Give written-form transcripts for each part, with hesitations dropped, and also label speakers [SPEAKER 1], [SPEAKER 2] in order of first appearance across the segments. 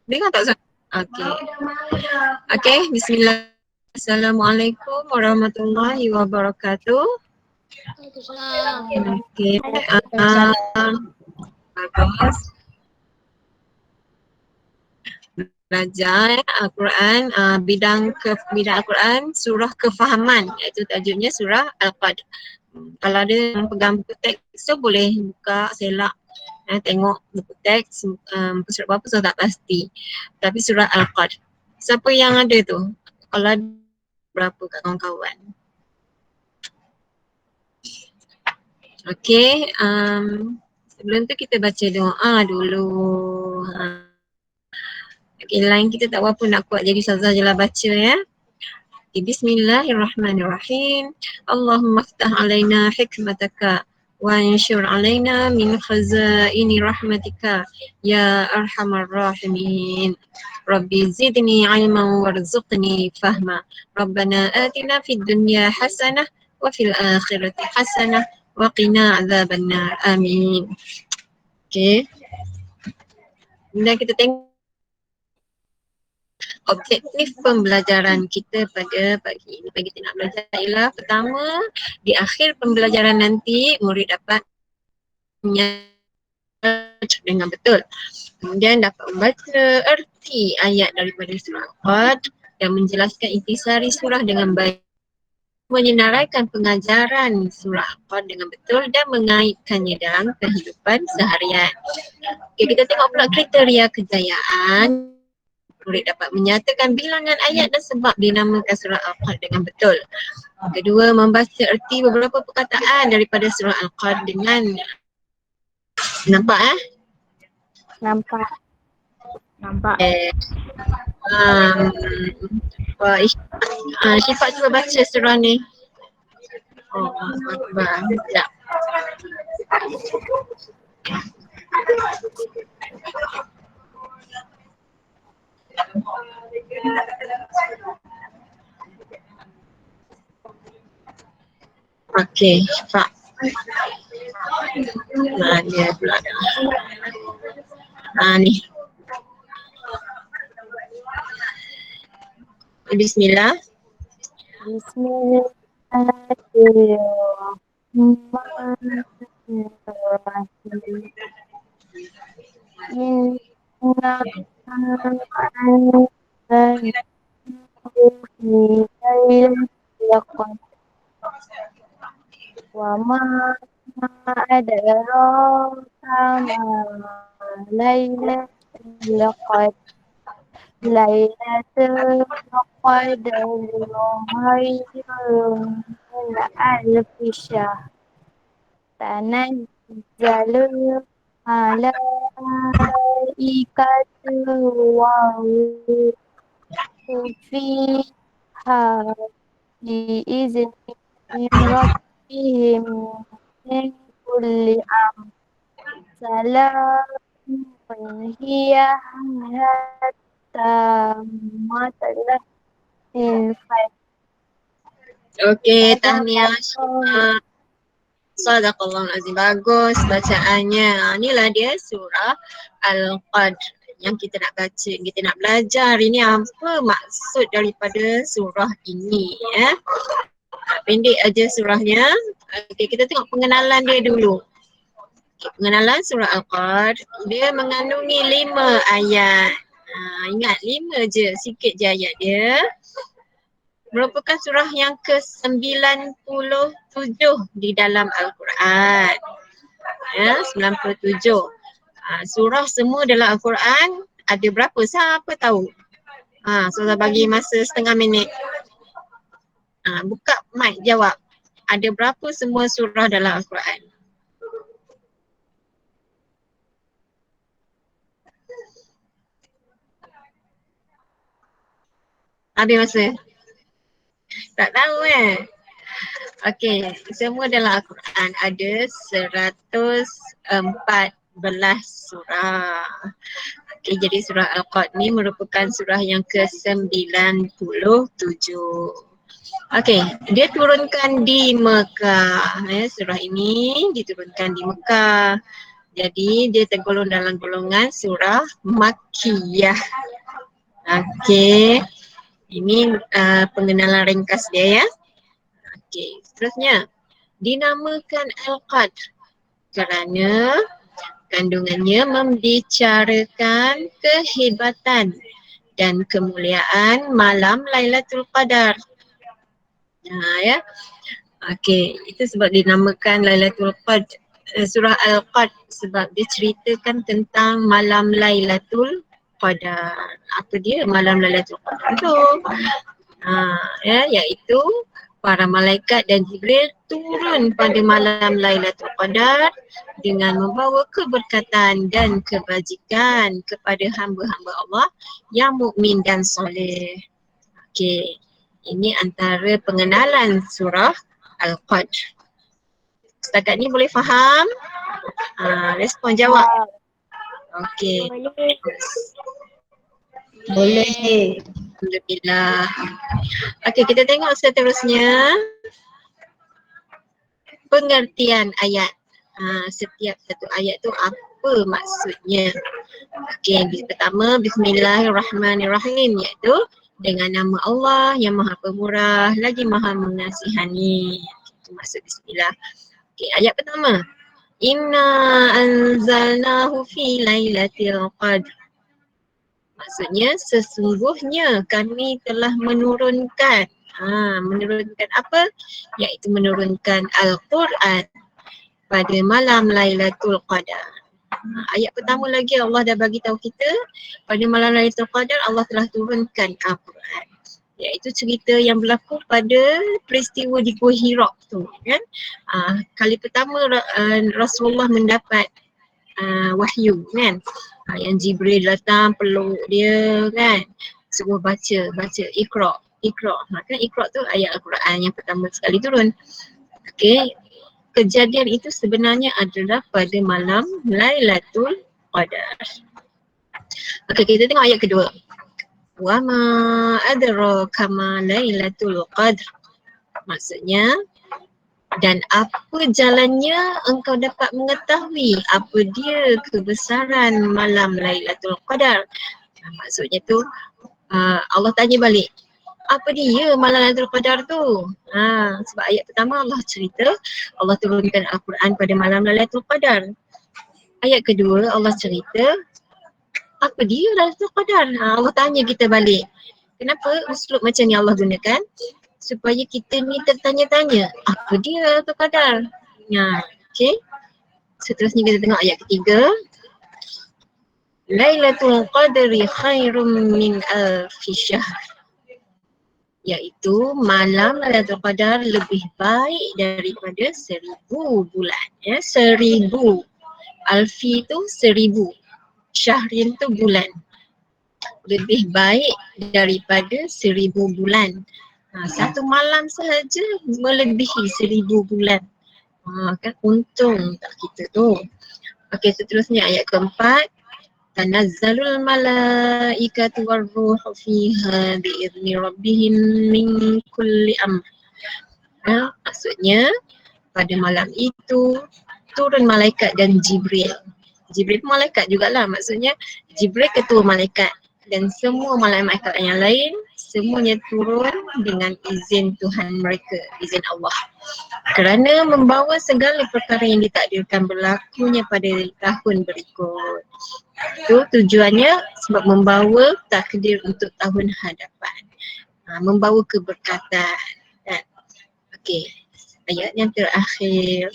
[SPEAKER 1] Dengar tak Ustaz? Okey. Okey, bismillah. Assalamualaikum warahmatullahi wabarakatuh. Okey, bagus. Belajar Al-Quran, bidang Al-Quran surah kefahaman, iaitu tajuknya surah Al-Qad. Kalau ada yang pegang buku teks tu boleh buka selak tengok buku teks, muka surat berapa saya tak pasti. Tapi surah Al-Qad. Siapa yang ada tu? Kalau ada berapa kat kawan-kawan? Okey, sebelum tu kita baca doa dulu. Okey, line kita tak berapa nak kuat jadi Ustazah je lah baca ya. Okay, Bismillahirrahmanirrahim. Allahumma ftah alaina hikmataka wa anshur alaina min khazaini rahmatika ya arhamar rahimin. Rabbi zidni ilman warzuqni fahma. Rabbana atina fid dunya hasanah wa fil akhirati hasanah wa qina azabannar. Amin. Okay. Kemudian kita tengok objektif pembelajaran kita pada pagi ini. Pagi kita nak belajar ialah pertama, di akhir pembelajaran nanti murid dapat membaca dengan betul. Kemudian dapat membaca erti ayat daripada surah Al-Qad dan menjelaskan intisari surah dengan baik. Menyenaraikan pengajaran surah Al-Qad dengan betul dan mengaitkannya dalam kehidupan seharian. Okay, kita tengok pula kriteria kejayaan. Murid dapat menyatakan bilangan ayat dan sebab dinamakan surah Al-Qad dengan betul. Kedua, membaca erti beberapa perkataan daripada surah Al-Qad dengan nampak
[SPEAKER 2] Nampak.
[SPEAKER 1] Syifa cuba baca surah ni. Oh, Akbar. Sekejap. Okey, Syifa. Dia pula dah. Ni. Bismillah.
[SPEAKER 2] Bismillahirrahmanirrahim. Inna wa ma adraka ma lailatul qadr lailatul qadr khairun min alfi syahr tanazzalul malaikatu wa ruhu fiha biizni min rabbihim min kulli amr salamun hiya hatta matla'il fajr.
[SPEAKER 1] Okey, tahniah Syifa. Sadaqallahul azim. Bagus bacaannya. Inilah dia surah Al-Qad yang kita nak baca, kita nak belajar ini apa maksud daripada surah ini ya. Pendek aja surahnya. Okey, kita tengok pengenalan dia dulu. Pengenalan surah Al-Qad, dia mengandungi 5 ayat. Ingat 5 je, sikit je ayat dia. Merupakan surah yang ke-97 di dalam Al-Quran. Ya, 97. Surah semua dalam Al-Quran ada berapa? Siapa tahu? Saya bagi masa setengah minit. Buka mic jawab. Ada berapa semua surah dalam Al-Quran? Habis masa? Tak tahu Okey, semua dalam Al-Quran ada 114 surah. Okey, jadi surah Al-Qad ni merupakan surah yang ke-97. Okey, dia turunkan di Mekah. Surah ini diturunkan di Mekah. Jadi dia tergolong dalam golongan surah Makkiyah. Okey. Ini pengenalan ringkas dia ya. Okey, seterusnya. Dinamakan Al-Qadr kerana kandungannya membicarakan kehebatan dan kemuliaan malam Lailatul Qadar. Ya. Okey, itu sebab dinamakan Lailatul Qadr, surah Al-Qadr, sebab dia ceritakan tentang malam Lailatul Qadar. Apa dia malam Lailatul Qadar tu? Iaitu para malaikat dan Jibril turun pada malam Lailatul Qadar dengan membawa keberkatan dan kebajikan kepada hamba-hamba Allah yang mukmin dan soleh. Okey, ini antara pengenalan surah Al-Qadr. Setakat ni boleh faham? Respon jawab. Okey. Boleh. Alhamdulillah. Okey, kita tengok seterusnya. Pengertian ayat. Setiap satu ayat tu apa maksudnya? Okey, pertama Bismillahirrahmanirrahim, iaitu dengan nama Allah yang Maha Pemurah lagi Maha Mengasihani. Itu maksud bismillah. Okey, ayat pertama. Inna anzalnahu fi lailatul qadr. Maksudnya sesungguhnya kami telah menurunkan. Menurunkan apa? Iaitu menurunkan Al-Quran pada malam Lailatul Qadar. Ayat pertama lagi Allah dah bagi tahu kita pada malam Lailatul Qadar Allah telah turunkan Al-Quran. Iaitu cerita yang berlaku pada peristiwa di Gua Hira tu kan. Kali pertama Rasulullah mendapat wahyu kan. Yang Jibril datang peluk dia kan. Suruh baca Iqra. Maka Iqra tu ayat Al-Quran yang pertama sekali turun. Okey. Kejadian itu sebenarnya adalah pada malam Lailatul Qadar. Okey, kita tengok ayat kedua. Wa ma adraka ma Lailatul Qadr. Maksudnya, dan apa jalannya engkau dapat mengetahui apa dia kebesaran malam Lailatul Qadar. Maksudnya tu Allah tanya balik, apa dia malam Lailatul Qadar tu? Sebab ayat pertama Allah cerita Allah turunkan Al-Quran pada malam Lailatul Qadar. Ayat kedua Allah cerita apa dia Lailatul Qadar? Allah tanya kita balik. Kenapa uslub macam ni Allah gunakan? Supaya kita ni tertanya-tanya apa dia Lailatul Qadar. Okey. Seterusnya kita tengok ayat ketiga. Lailatul Qadri khairum min alfi syahr. Iaitu malam Lailatul Qadar lebih baik daripada 1000 bulan. 1000. Alfi tu 1000. Syahrin tu bulan. Lebih baik daripada 1000 bulan. Satu malam sahaja melebihi 1000 bulan. Kan untung tak kita tu. Okey, seterusnya ayat keempat. Tanazzalul malaikatu warruhu fiha biizni rabbihim min kulli amr. Maksudnya pada malam itu turun malaikat dan Jibril. Jibril malaikat jugalah, maksudnya Jibril ketua malaikat dan semua malaikat yang lain semuanya turun dengan izin Tuhan mereka, izin Allah. Kerana membawa segala perkara yang ditakdirkan berlakunya pada tahun berikut. Itu tujuannya sebab membawa takdir untuk tahun hadapan. Membawa keberkatan. Okey, ayat yang terakhir.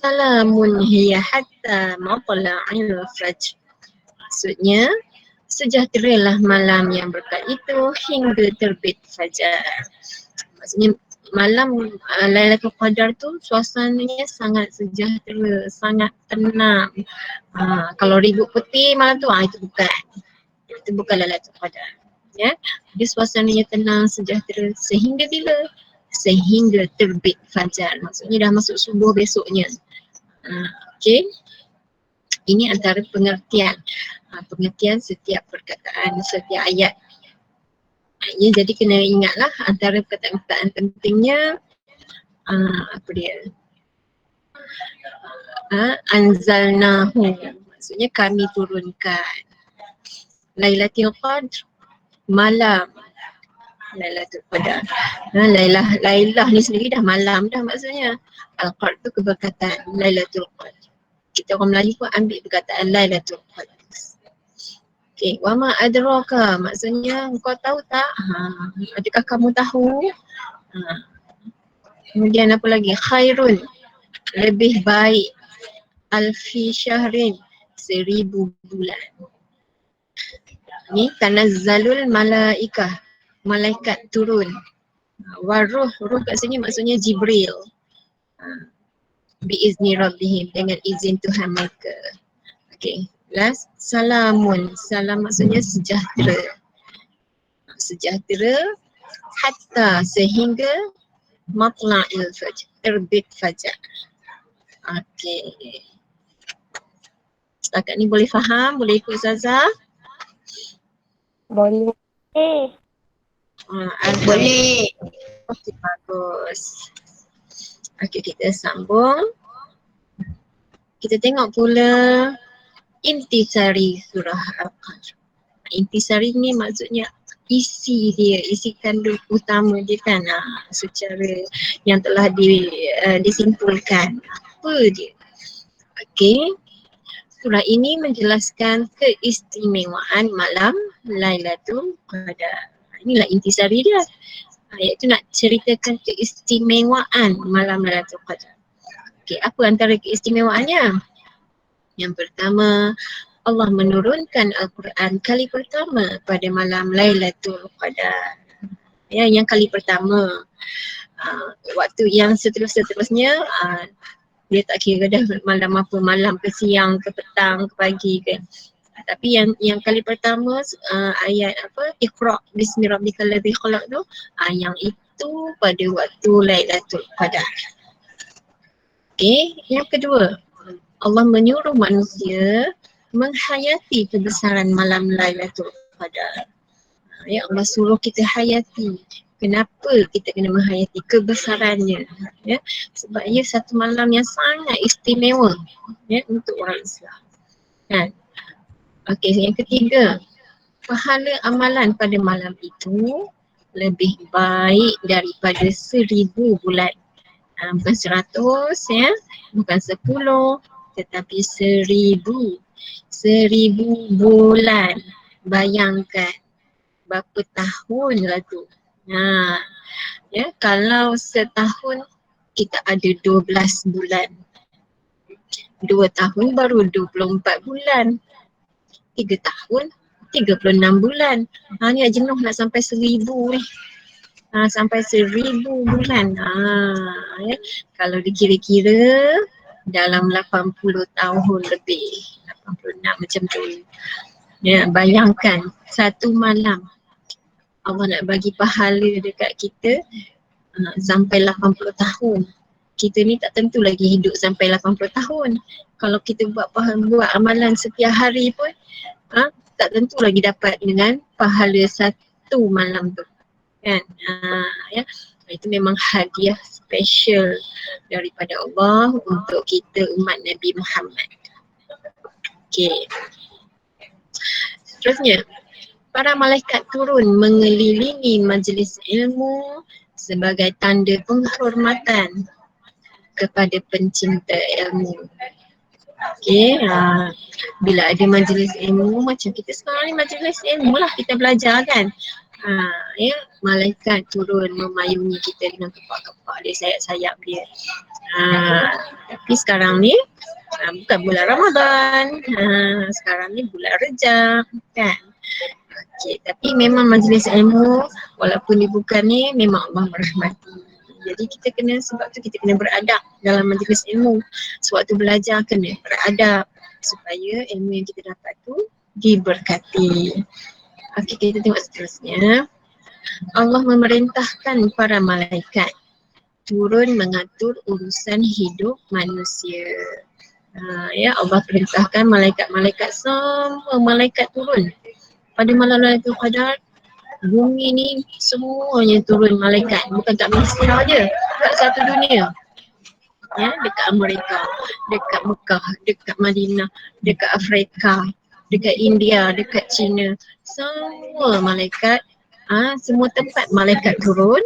[SPEAKER 1] Salamun hiya hatta matla'il fajr. Maksudnya, sejahteralah malam yang berkat itu hingga terbit fajar. Maksudnya malam Lailatul Qadar tu suasananya sangat sejahtera, sangat tenang. Kalau ribut peti malam tu itu bukan Lailatul Qadar. Ya, dia suasananya tenang, sejahtera sehingga bila? Sehingga terbit fajar. Maksudnya dah masuk subuh besoknya. Okey. Ini antara pengertian. Pengertian setiap perkataan, setiap ayat. Jadi kena ingatlah antara perkataan-perkataan pentingnya apa dia? Anzalnahu, maksudnya kami turunkan. Lailatul Qadr, malam Lailatul Qadar. Lailah ni sendiri dah malam dah maksudnya. Al-Qadr tu keberkatan, Lailatul Qadr. Kita orang Melayu pun ambil perkataan Lailatul Qadr. Okey, wa ma adraka, maksudnya kau tahu tak? Adakah kamu tahu? Kemudian apa lagi? Khairun, lebih baik. Alfi syahrin, 1000 bulan. Ni tanazzalul malaikah, malaikat turun. Waruh, ruh kat sini maksudnya Jibril. Biizni rabbihim, dengan izin Tuhan mereka. Okay, last. Salamun, salam maksudnya sejahtera. Sejahtera hatta, sehingga matla'il fajr, terbit fajar. Okay. Setakat ni boleh faham? Boleh ikut Ustazah?
[SPEAKER 2] Boleh.
[SPEAKER 1] Boleh. Okay, bagus. Okay, kita sambung. Kita tengok pula intisari surah Al-Qadr. Intisari ni maksudnya isi dia, isi kandung utama dia kan, secara yang telah disimpulkan. Apa dia? Okay. Surah ini menjelaskan keistimewaan malam Lailatul Qadar. Inilah intisari dia. Iaitu nak ceritakan keistimewaan malam Lailatul Qadar. Okey, apa antara keistimewaannya? Yang pertama, Allah menurunkan Al-Quran kali pertama pada malam Lailatul Qadar. Ya, yang kali pertama. Waktu yang seterusnya dia tak kira dah malam apa, malam ke siang ke petang ke pagi ke. Tapi yang kali pertama ayat apa, Iqra bismi rabbikal ladzi khalaq tu, yang itu pada waktu Lailatul Qadar. Okey, yang kedua, Allah menyuruh manusia menghayati kebesaran malam Lailatul Qadar. Ya, Allah suruh kita hayati. Kenapa kita kena menghayati kebesarannya? Ya, sebab ia satu malam yang sangat istimewa, ya, untuk orang Islam. Kan? Okey, yang ketiga, pahala amalan pada malam itu lebih baik daripada 1000 bulan. Bukan 100 ya, bukan 10, tetapi 1000. 1000 bulan. Bayangkan berapa tahun lah tu. Ya, kalau setahun kita ada 12 bulan. 2 tahun baru 24 bulan. 3 tahun 36 bulan. Ni jenuh nak sampai 1000 ni. Sampai 1000 bulan. Ya. Kalau dikira-kira dalam 80 tahun lebih. 86 macam tu. Ya, bayangkan satu malam Allah nak bagi pahala dekat kita sampai 80 tahun. Kita ni tak tentu lagi hidup sampai 80 tahun. Kalau kita buat amalan setiap hari pun tak tentu lagi dapat dengan pahala satu malam tu. Kan? Ya. Itu memang hadiah special daripada Allah untuk kita umat Nabi Muhammad. Okey. Seterusnya, para malaikat turun mengelilingi majlis ilmu sebagai tanda penghormatan kepada pencinta ilmu. Okey, bila ada majlis ilmu macam kita sekarang ni, majlis ilmu lah, kita belajar kan. Ya, malaikat turun memayungi kita dengan kepak-kepak dia, sayap-sayap dia. Tapi sekarang ni bukan bulan Ramadan, sekarang ni bulan Rejab kan. Okay, tapi memang majlis ilmu walaupun dibuka ni memang Allah merahmati. Jadi kita kena, sebab tu kita kena beradab dalam majlis ilmu. Sewaktu belajar kena beradab supaya ilmu yang kita dapat tu diberkati. Okey, kita tengok seterusnya. Allah memerintahkan para malaikat turun mengatur urusan hidup manusia. Ya, Allah perintahkan malaikat-malaikat, semua malaikat turun pada malam Lailatul Qadar. Bumi ni semuanya turun malaikat, bukan kat Malaysia je, kat satu dunia. ya, dekat Amerika, dekat Mekah, dekat Madinah, dekat Afrika, dekat India, dekat China, semua malaikat, semua tempat malaikat turun.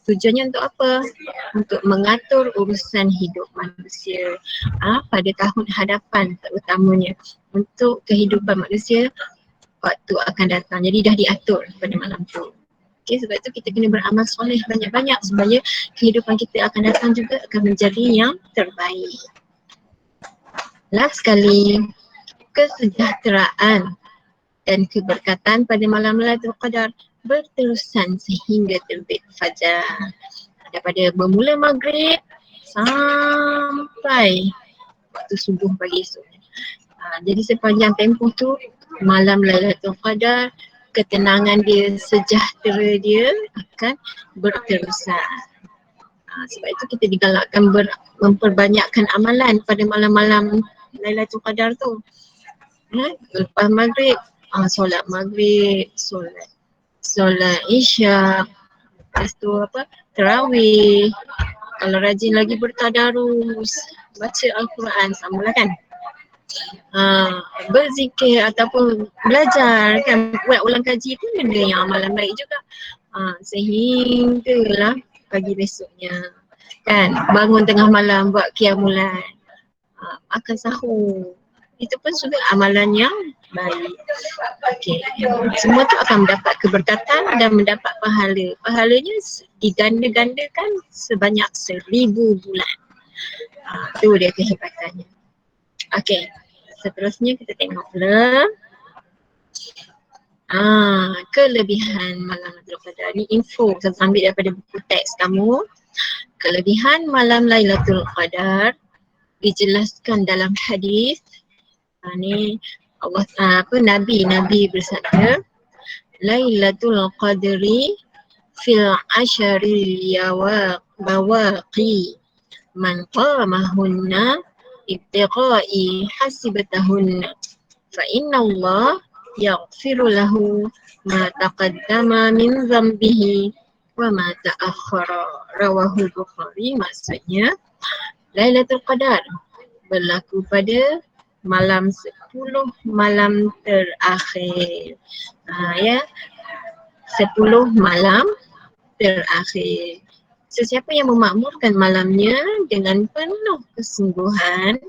[SPEAKER 1] Tujuannya untuk apa? Untuk mengatur urusan hidup manusia pada tahun hadapan terutamanya, untuk kehidupan manusia waktu akan datang. Jadi dah diatur pada malam tu. Okay, sebab itu kita kena beramal soleh banyak-banyak supaya kehidupan kita akan datang juga akan menjadi yang terbaik. Last sekali, kesejahteraan dan keberkatan pada malam Lailatul Qadar berterusan sehingga terbit fajar. Daripada bermula maghrib sampai waktu subuh pagi esok. Jadi sepanjang tempoh tu malam Lailatul Qadar, ketenangan dia, sejahtera dia akan berterusan. Sebab itu kita digalakkan memperbanyakkan amalan pada malam-malam Lailatul Qadar tu. Lepas maghrib, solat maghrib, solat isyak, lepas tu tarawih. Kalau rajin lagi bertadarus, baca Al-Quran, samalah kan. Berzikir ataupun belajar kan, buat ulang kaji pun benda yang amalan baik juga. Sehinggalah pagi besoknya kan, bangun tengah malam buat qiyamulan, makan sahur, itu pun juga amalan yang baik. Okey, semua tu akan mendapat keberkatan dan mendapat pahala. Pahalanya diganda-gandakan sebanyak 1000 bulan. Tu dia kehebatannya. Okey, seterusnya kita tengok pula kelebihan malam Lailatul Qadar. Ni info saya ambil daripada buku teks kamu. Kelebihan malam Lailatul Qadar dijelaskan dalam hadis. Ni Allah Nabi bersabda, Lailatul Qadri fil asharil bawaqi man qamahunna ibtiqai hasibatahunna fa inna Allah yaghfiru lahu ma taqaddama min dhanbihi wa ma ta'akhkhara. Rawahu Bukhari. Maksudnya Lailatul Qadar berlaku pada malam 10 malam terakhir. 10 malam terakhir. Sesiapa yang memakmurkan malamnya dengan penuh kesungguhan,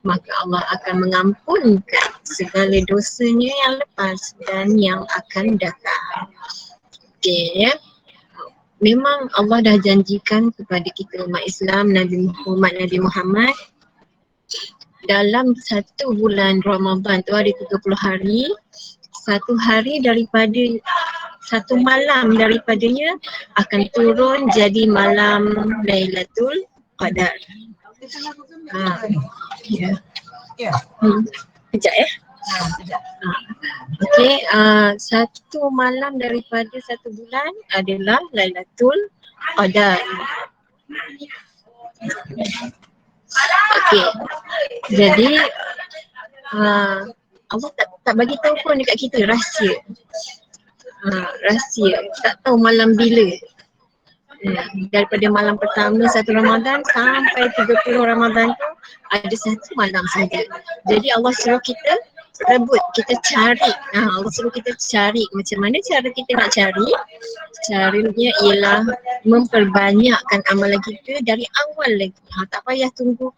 [SPEAKER 1] maka Allah akan mengampunkan segala dosanya yang lepas dan yang akan datang. Okey, ya. Memang Allah dah janjikan kepada kita umat Islam, Nabi Muhammad, dalam satu bulan Ramadan tu ada 30 hari, satu hari daripada satu malam daripadanya akan turun jadi malam Lailatul Qadar. Sekejap ya. Okey, satu malam daripada satu bulan adalah Lailatul Qadar. Okey, jadi Allah tak bagi tahu pun dekat kita rahsia. Rahsia, tak tahu malam bila. Daripada malam pertama 1 Ramadan sampai 30 Ramadan tu ada satu malam saja. Jadi Allah suruh kita rebut, kita cari. Allah suruh kita cari. Macam mana cara kita nak cari? Caranya ialah memperbanyakkan amalan kita dari awal lagi. Tak payah tunggu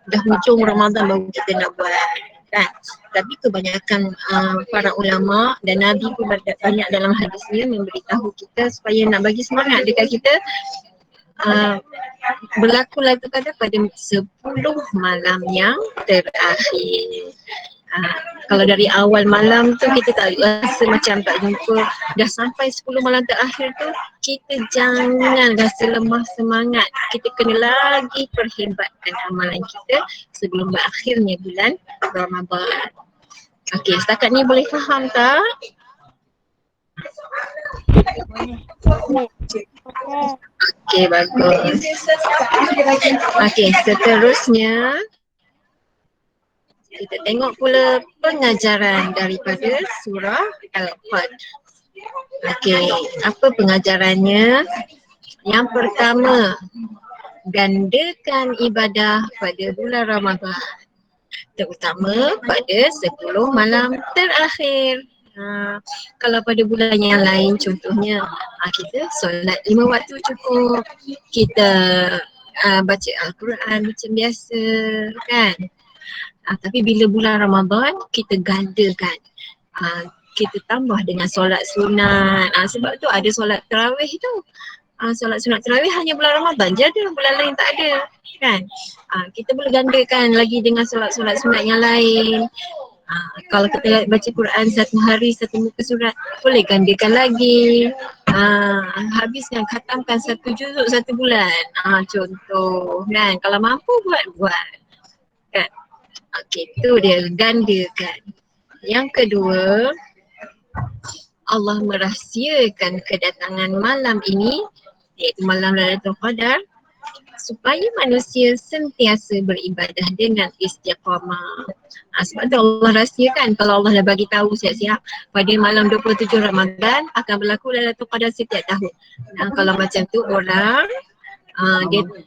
[SPEAKER 1] dah hujung Ramadan baru kita nak buat. Kan? Tapi kebanyakan para ulama dan Nabi pun banyak dalam hadisnya memberitahu kita supaya nak bagi semangat dekat kita, berlaku Lailatul Qadar pada 10 malam yang terakhir. Kalau dari awal malam tu kita tak rasa macam tak jumpa, dah sampai 10 malam terakhir tu kita jangan rasa lemah semangat. Kita kena lagi perhebatkan amalan kita sebelum berakhirnya bulan Ramadan. Okey, setakat ni boleh faham tak? Okey, bagus. Okey, seterusnya kita tengok pula pengajaran daripada surah Al-Qadr. Okey, apa pengajarannya? Yang pertama, gandakan ibadah pada bulan Ramadan, terutama pada 10 malam terakhir. Kalau pada bulan yang lain contohnya kita solat 5 waktu cukup, kita baca Al-Quran macam biasa kan. Tapi bila bulan Ramadan kita gandakan, kita tambah dengan solat sunat. Sebab tu ada solat tarawih tu. Solat sunat tarawih hanya bulan Ramadan je ada, bulan lain tak ada kan. Kita boleh gandakan lagi dengan solat-solat sunat yang lain. Kalau kita baca Quran satu hari satu muka surat, boleh gandakan lagi. Habiskan, khatamkan satu juzuk satu bulan. Contoh kan, kalau mampu buat kan. Okey, tu dia gandakan. Yang kedua, Allah merahsiakan kedatangan malam ini, iaitu malam Lailatul Qadar, supaya manusia sentiasa beribadah dengan istiqamah. Sebab tu Allah rahsiakan. Kalau Allah dah bagi tahu siap-siap pada malam 27 Ramadan akan berlaku Lailatul Qadar setiap tahun. Kalau macam tu orang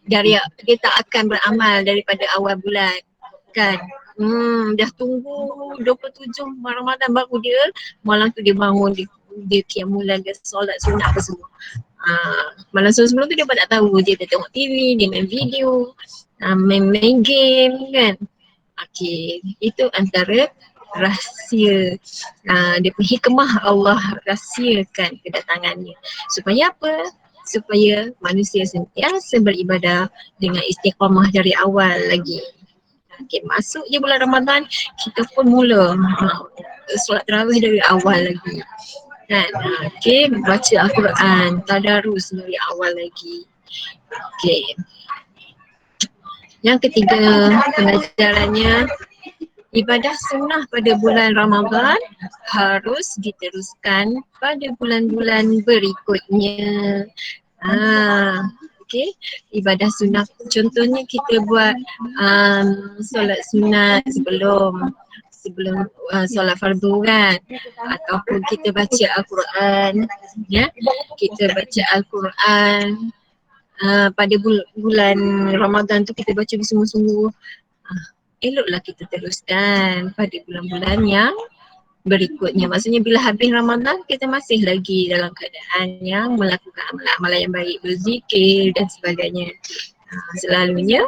[SPEAKER 1] dia tak akan beramal daripada awal bulan kan. Dah tunggu 27 Ramadan baru dia malam tu dia bangun, dia qiyamul, dia solat sunat apa semua. Malam sebelum tu dia pun tak tahu, dia tengok TV, dia main video, main game kan. Okey, itu antara rahsia, dia pun hikmah Allah rahsiakan kedatangannya. Supaya apa? Supaya manusia sentiasa beribadah dengan istiqamah dari awal lagi. Okay, masuk je bulan Ramadan, kita pun mula solat tarawih dari awal lagi kan. Okay, baca Al-Quran, tadarus dari awal lagi. Okay, yang ketiga pengajarannya, ibadah sunnah pada bulan Ramadan harus diteruskan pada bulan-bulan berikutnya. Okay, ibadah sunnah contohnya kita buat solat sunat sebelum solat fardu kan, ataupun kita baca Al-Quran ya, kita baca Al-Quran pada bulan Ramadan tu kita baca bersungguh-sungguh. Eloklah kita teruskan pada bulan-bulan yang berikutnya. Maksudnya bila habis Ramadan kita masih lagi dalam keadaan yang melakukan amalan-amalan yang baik, berzikir dan sebagainya. Selalunya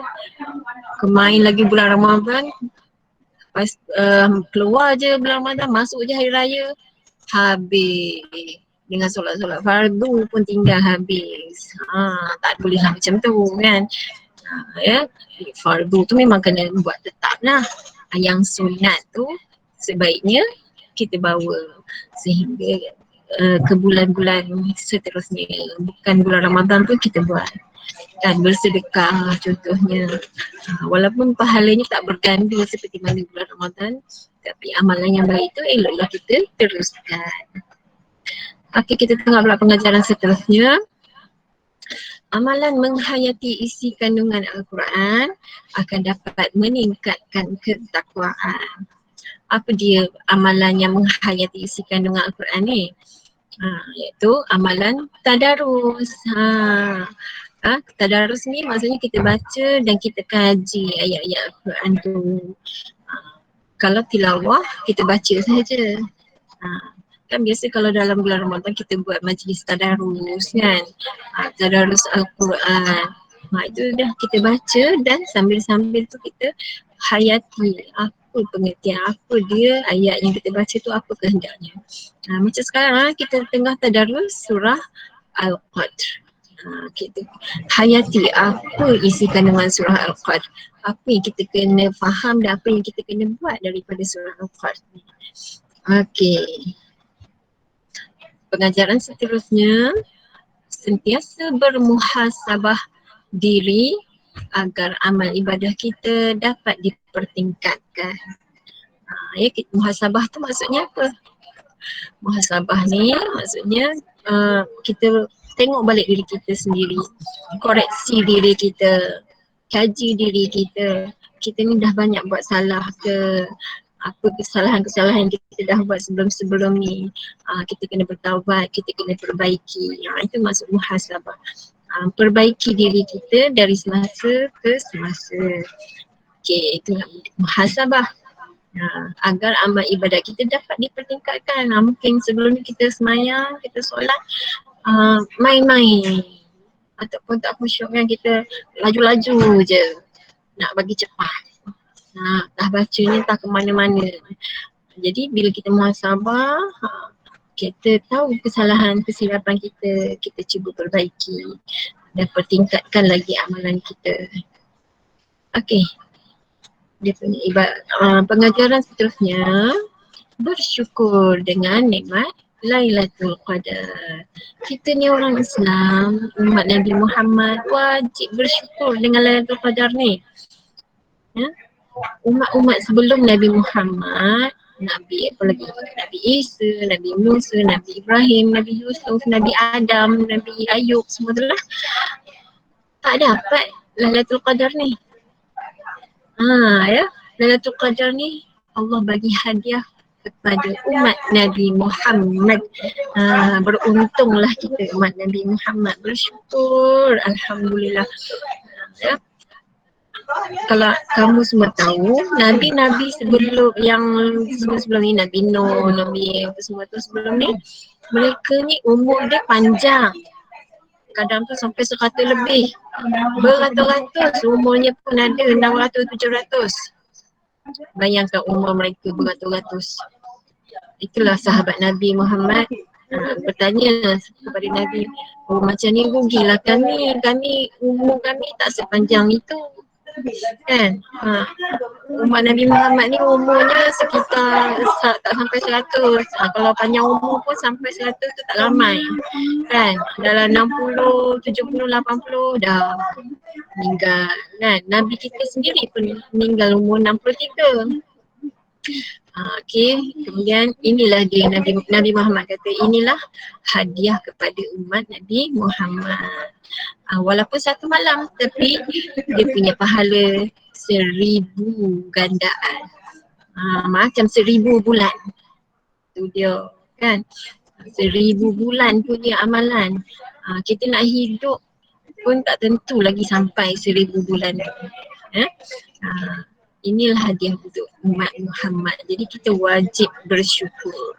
[SPEAKER 1] kemain lagi bulan Ramadan, pas keluar je bulan Ramadan, masuk je hari raya, habis dengan solat-solat fardu pun tinggal habis. Tak boleh lah macam tu kan. Ya, fardu tu memang kena buat tetap lah. Yang sunat tu sebaiknya kita bawa sehingga ke bulan-bulan seterusnya. Bukan bulan Ramadan pun kita buat. Dan bersedekah contohnya. Walaupun pahalanya tak berganda seperti mana bulan Ramadan, tapi amalan yang baik tu eloklah kita teruskan. Okey, kita tengok pula pengajaran seterusnya. Amalan menghayati isi kandungan Al-Quran akan dapat meningkatkan ketakwaan. Apa dia amalan yang menghayati isi kandungan Al-Quran ni? Iaitu amalan tadarus. Tadarus ni maksudnya kita baca dan kita kaji ayat-ayat Al-Quran tu. Kalau tilawah kita baca saja. Kan biasa kalau dalam bulan Ramadan kita buat majlis tadarus kan, tadarus Al-Quran. Itu dah kita baca dan sambil-sambil tu kita hayati apa pengertian, apa dia ayat yang kita baca tu, apa kehendaknya. Macam sekarang kita tengah tadarus surah Al-Qadr. Kita hayati apa isi kandungan surah Al-Qadr, apa yang kita kena faham dan apa yang kita kena buat daripada surah Al-Qadr ni. Okey. Pengajaran seterusnya, sentiasa bermuhasabah diri agar amal ibadah kita dapat dipertingkatkan. Muhasabah tu maksudnya apa? Muhasabah ni maksudnya kita tengok balik diri kita sendiri, koreksi diri kita, kaji diri kita. Kita ni dah banyak buat salah ke? Apa kesalahan-kesalahan yang kita dah buat sebelum-sebelum ni, kita kena bertaubat, kita kena perbaiki. Itu masuk muhasabah. perbaiki diri kita dari semasa ke semasa. Okey, itu muhasabah. Agar amal ibadat kita dapat dipertingkatkan. Mungkin sebelum ni kita semayang, kita solat, main-main ataupun tak khusyuk kan, kita laju-laju je nak bagi cepat. Dah baca ni tak ke mana-mana. Jadi bila kita muhasabah, kita tahu kesalahan, kesilapan kita, kita cuba perbaiki dan pertingkatkan lagi amalan kita. Okey. Dia punya pengajaran seterusnya, bersyukur dengan nikmat Lailatul Qadar. Kita ni orang Islam, umat Nabi Muhammad, wajib bersyukur dengan Lailatul Qadar ni. Umat-umat sebelum Nabi Muhammad, Nabi apa lagi? Nabi Isa, Nabi Musa, Nabi Ibrahim, Nabi Yusuf, Nabi Adam, Nabi Ayub, semua tu lah tak dapat Lailatul Qadar ni. Lailatul Qadar ni Allah bagi hadiah kepada umat Nabi Muhammad. Beruntunglah kita umat Nabi Muhammad, bersyukur, alhamdulillah. Kalau kamu semua tahu, Nabi-Nabi sebelum yang sebelum ni, Nabi Nuh, Nabi apa semua tu sebelum ni, mereka ni umur dia panjang. Kadang tu sampai 100 lebih. Beratus-ratus umurnya pun ada, 600, 700. Bayangkan umur mereka beratus-ratus. Itulah sahabat Nabi Muhammad. Bertanya kepada Nabi, macam ni rugilah kami umur kami tak sepanjang itu. Kan? Umat Nabi Muhammad ni umurnya sekitar tak sampai 100. Kalau panjang umur pun sampai 100 tu tak ramai. Kan? Dalam 60, 70, 80 dah meninggal. Kan? Nabi kita sendiri pun meninggal umur 63. Okey, kemudian inilah dia Nabi Muhammad kata, inilah hadiah kepada umat Nabi Muhammad. Walaupun satu malam tapi dia punya pahala 1000 gandaan. Macam 1000 bulan. Tu dia kan. 1000 bulan punya amalan. Kita nak hidup pun tak tentu lagi sampai 1000 bulan tu. Inilah hadiah untuk umat Muhammad. Jadi kita wajib bersyukur.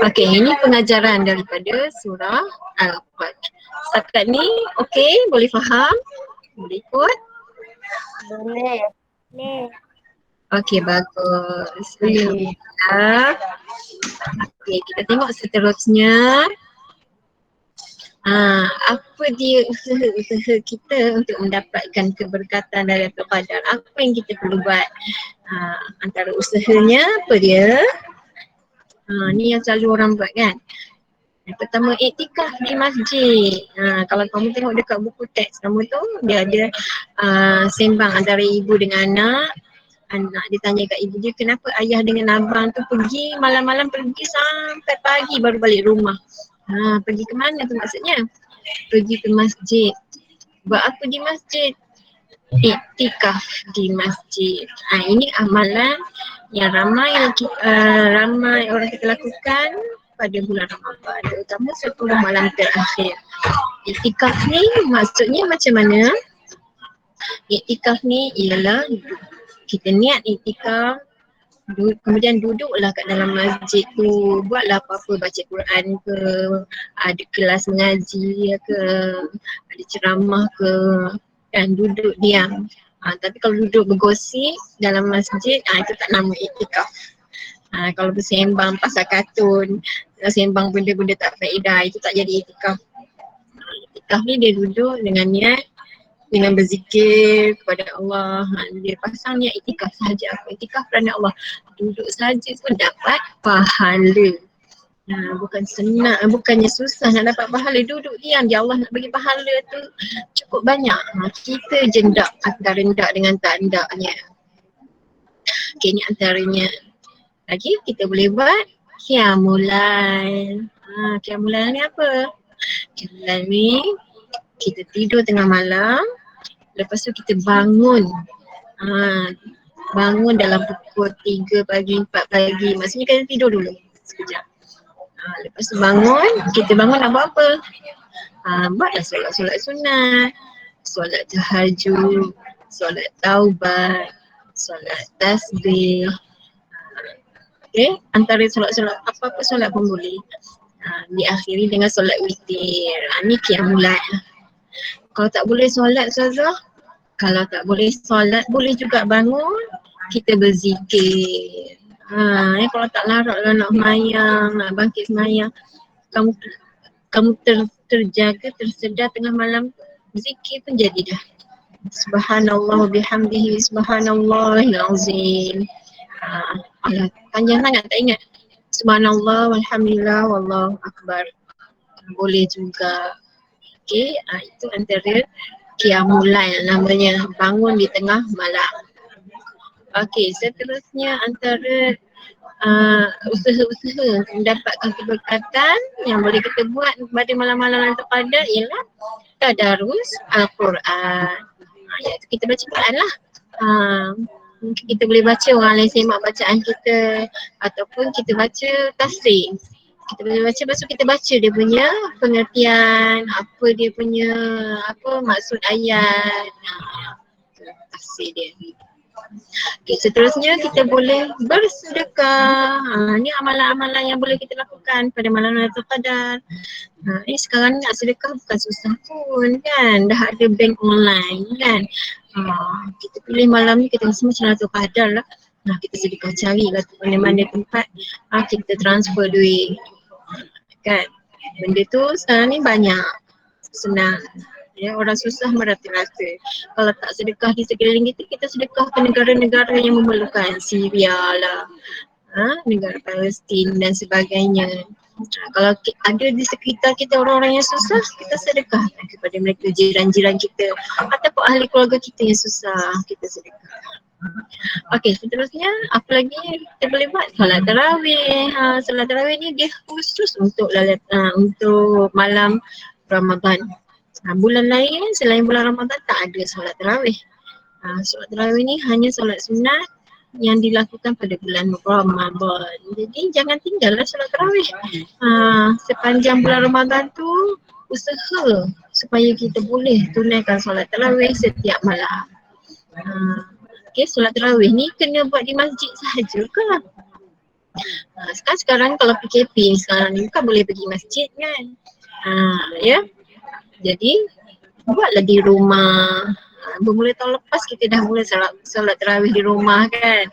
[SPEAKER 1] Okey, ini pengajaran daripada surah Al-Qadr. Setakat ni okey, boleh faham? Boleh ikut?
[SPEAKER 2] Boleh.
[SPEAKER 1] Okey, bagus. Alhamdulillah. Okey, kita tengok seterusnya. Apa dia usaha kita untuk mendapatkan keberkatan dari Lailatul Qadar? Apa yang kita perlu buat? Antara usahanya apa dia? Ni yang selalu orang buat kan? Yang pertama, iktikaf di masjid. Kalau kamu tengok dekat buku teks kamu tu, dia ada sembang antara ibu dengan anak. Anak dia tanya kat ibu dia, kenapa ayah dengan abang tu pergi malam-malam, pergi sampai pagi baru balik rumah. Pergi ke mana tu maksudnya? Pergi ke masjid. Buat apa di masjid? Iktikaf di masjid. Ini amalan yang ramai orang kita lakukan pada bulan Ramadan, terutama 10 malam terakhir. Iktikaf ni maksudnya macam mana? Iktikaf ni ialah kita niat iktikaf, kemudian duduklah kat dalam masjid tu, buatlah apa-apa, baca Quran ke, ada kelas mengaji ke, ada ceramah ke, kan, duduk diam. Tapi kalau duduk bergosip dalam masjid, itu tak nama iktikaf. Kalau bersembang pasal kartun, sembang benda-benda tak faedah, itu tak jadi iktikaf. Iktikaf ni dia duduk dengan niat, dengan berzikir kepada Allah. Dia pasang niat iktikaf sahaja. Iktikaf kerana Allah. Duduk saja pun dapat pahala. Bukan senang, bukannya susah nak dapat pahala. Duduk diam, dia Allah nak bagi pahala tu cukup banyak. Kita je ndak, antara ndak dengan tak ndaknya. Okay, ni antaranya. Lagi kita boleh buat Qiyamul Lail. Qiyamul Lail ni apa? Qiyamul Lail ni kita tidur tengah malam, lepas tu kita bangun. Bangun dalam pukul 3 pagi, 4 pagi. Maksudnya kita tidur dulu sekejap. Lepas tu bangun, kita bangun nak buat apa? Buatlah solat-solat sunat, solat tahajud, solat taubat, solat tasbih. Okay, antara solat-solat apa-apa solat pun boleh. Diakhiri dengan solat witir. Ni qiyamul lail. Kalau tak boleh solat Ustazah, kalau tak boleh solat boleh juga bangun kita berzikir. Kalau tak larat lah nak semayang, nak bangkit semayang, kamu terjaga, tersedar tengah malam, zikir pun jadi dah. Subhanallah bihamdihi subhanallahil azim. Panjang sangat tak ingat. Subhanallah walhamdulillah wallahu akbar. Boleh juga. Okey, itu antara qiyamul lail namanya, bangun di tengah malam. Okey, seterusnya antara usaha-usaha mendapatkan keberkatan yang boleh kita buat pada malam-malam yang terpadat ialah tadarus Al-Quran. Iaitu kita baca Quran lah. Mungkin kita boleh baca, orang lain semak bacaan kita, ataupun kita baca tafsir. Kita boleh baca, lepas tu kita baca dia punya pengertian, apa dia punya maksud ayat, tafsir dia. Okay, seterusnya kita boleh bersedekah. Ni amalan-amalan yang boleh kita lakukan pada malam Lailatul Qadar. Sekarang nak sedekah bukan susah pun kan. Dah ada bank online kan. Kita pilih malam ni kita rasa macam Lailatul Qadar lah. Kita sedekah, cari lah mana-mana tempat kita transfer duit. Kan. Benda tu sekarang ni banyak. Senang. Ya, orang susah merata-rata. Kalau tak sedekah di sekeliling kita, kita sedekah ke negara-negara yang memerlukan. Syria lah, negara Palestin dan sebagainya. Kalau ada di sekitar kita orang-orang yang susah, kita sedekah kepada mereka, jiran-jiran kita ataupun ahli keluarga kita yang susah, kita sedekah. Okey, seterusnya apa lagi kita boleh buat? Solat tarawih. Solat tarawih ni dia khusus untuk malam Ramadan. Bulan lain selain bulan Ramadan tak ada solat tarawih. Solat tarawih ni hanya solat sunat yang dilakukan pada bulan Ramadan. Jadi jangan tinggallah solat tarawih. Sepanjang bulan Ramadan tu usaha supaya kita boleh tunaikan solat tarawih setiap malam. Okay, solat tarawih ni kena buat di masjid sahaja ke? Sekarang kalau PKP sekarang ni bukan boleh pergi masjid kan? Ya. Jadi buatlah di rumah. Bermula tahun lepas kita dah mula solat tarawih di rumah kan.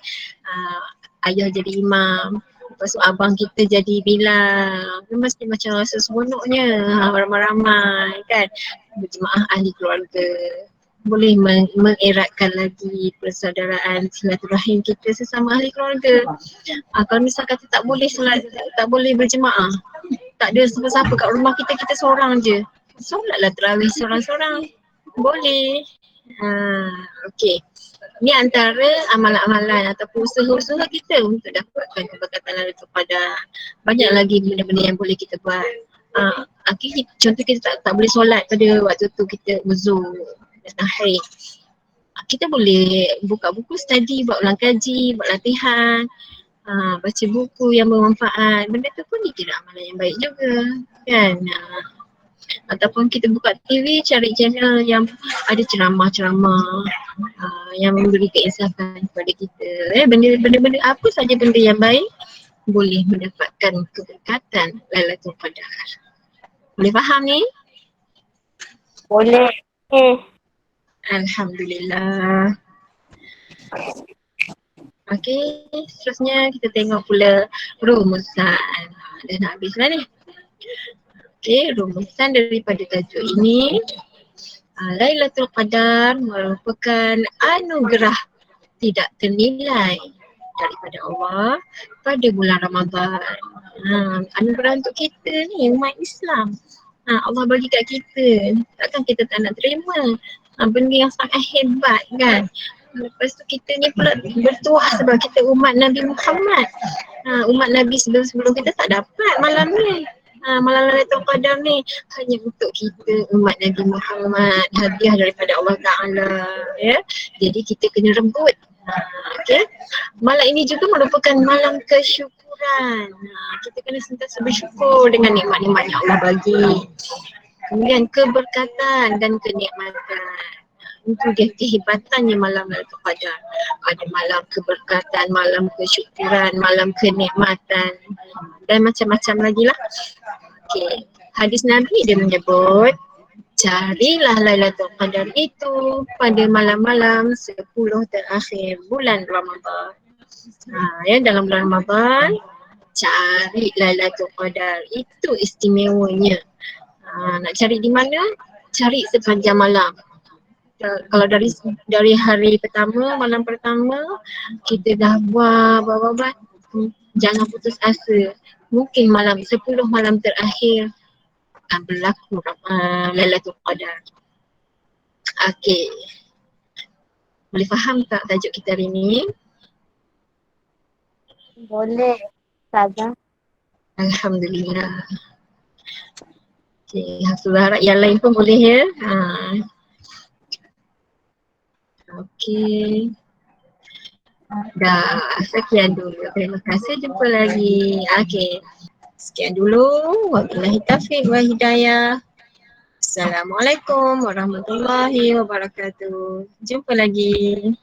[SPEAKER 1] Ayah jadi imam, lepas tu abang kita jadi bilal. Mesti macam rasa seronoknya, ramai-ramai kan. Berjemaah ahli keluarga. Boleh mengeratkan lagi persaudaraan silaturahim kita sesama ahli keluarga. Kalau misalkan kita tak boleh berjemaah, tak ada siapa-siapa kat rumah kita, kita seorang je, solatlah tarawih seorang-seorang. Boleh. Okey. Ni antara amalan-amalan ataupun usaha-usaha kita untuk dapatkan keberkatan Lailatul Qadar. Banyak lagi benda-benda yang boleh kita buat. Contoh kita tak boleh solat pada waktu tu, kita uzur datang haid. Kita boleh buka buku study, buat ulang kaji, buat latihan, baca buku yang bermanfaat. Benda tu pun dikira amalan yang baik juga kan. Ataupun kita buka TV, cari channel yang ada ceramah-ceramah yang memberi keinsafan kepada kita. Benda-benda apa saja benda yang baik boleh mendapatkan keberkatan Lailatul Qadar. Boleh faham ni?
[SPEAKER 2] Boleh.
[SPEAKER 1] Alhamdulillah. Okey, seterusnya kita tengok pula rumusan. Dah nak habis lah ni. Okey, rumusan daripada tajuk ini. Lailatul Qadar merupakan anugerah tidak ternilai daripada Allah pada bulan Ramadan. Anugerah untuk kita ni, umat Islam. Allah bagi kat kita. Takkan kita tak nak terima. Benda yang sangat hebat kan. Lepas tu kita ni pula bertuah sebab kita umat Nabi Muhammad. Umat Nabi sebelum kita tak dapat malam ni. Malam Lailatul Qadar ni hanya untuk kita umat Nabi Muhammad, hadiah daripada Allah Ta'ala, ya. Jadi kita kena rebut. Okay. Malam ini juga merupakan malam kesyukuran. Kita kena sentiasa bersyukur dengan nikmat-nikmat yang Allah bagi. Kemudian keberkatan dan kenikmatan. Itu dia kehebatannya malam Lailatul Qadar. Ada malam keberkatan, malam kesyukuran, malam kenikmatan dan macam-macam lagi lah. Okey. Hadis Nabi dia menyebut carilah Lailatul Qadar itu pada malam-malam 10 terakhir bulan Ramadan. Ya, dalam bulan Ramadan cari Lailatul Qadar, itu istimewanya. Nak cari di mana? Cari sepanjang malam. Kalau dari hari pertama, malam pertama kita dah buat, jangan putus asa. Mungkin malam 10 malam terakhir akan berlaku Lailatul Qadar. Okey. Boleh faham tak tajuk kita hari ni?
[SPEAKER 2] Boleh. Ustazah.
[SPEAKER 1] Alhamdulillah. Okey, Hafizah harap yang lain pun boleh ya. Okey. Dah, sekian dulu. Terima kasih, jumpa lagi. Okey. Sekian dulu. Wabillahi taufiq wa hidayah. Assalamualaikum warahmatullahi wabarakatuh. Jumpa lagi.